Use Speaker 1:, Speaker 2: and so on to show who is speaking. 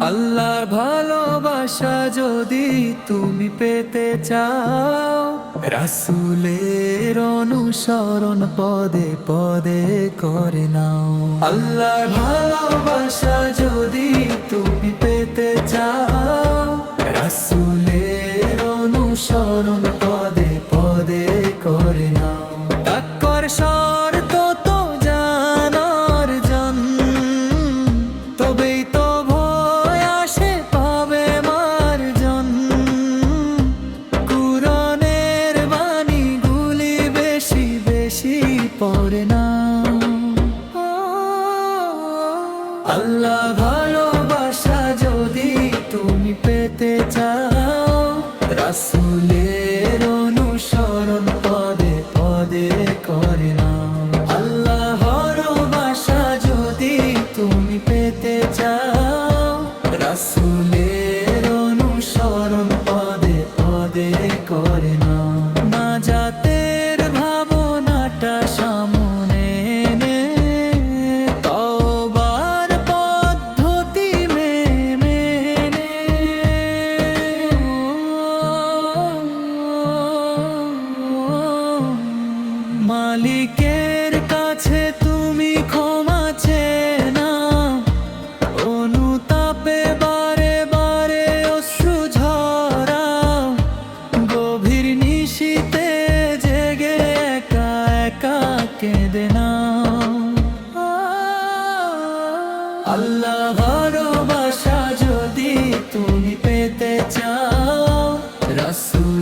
Speaker 1: আল্লাহর ভালোবাসা যদি তুমি পেতে চাও, রাসূলের অনুসরণ পদে পদে করে নাও। আল্লাহর ভালোবাসা যদি তুমি পেতে চাও, রাসূলের অনুসরণ পদে পদে করে নাও। তাকওয়ার শর্ত তো জানার জন, তবেই তো ভয় আসে পাবে মার্জন। কুরআনের বাণীগুলি বেশি বেশি পড়ে নাও। আল্লাহ ভালোবাসা যদি তুমি পেতে চাও, রাসূলের অনুসরণ পদে পদে করে নাও। আল্লাহ ভালোবাসা যদি তুমি পেতে চাও, রাসূলের অনুসরণ পদে পদে করে নাও। নাজাতের ভাবনাটা সামনে এনে তওবার পদ্ধতি মেনে মালিকের কাছে তুমি ক্ষমা চেয়ে নাও। অনুতাপে বারে বারে অশ্রু ঝরাও, গভীর নিশীথে জেগে একা একা কেঁদে নাও। আল্লাহ ভালোবাসা যদি তুমি পেতে চাও, রাসূল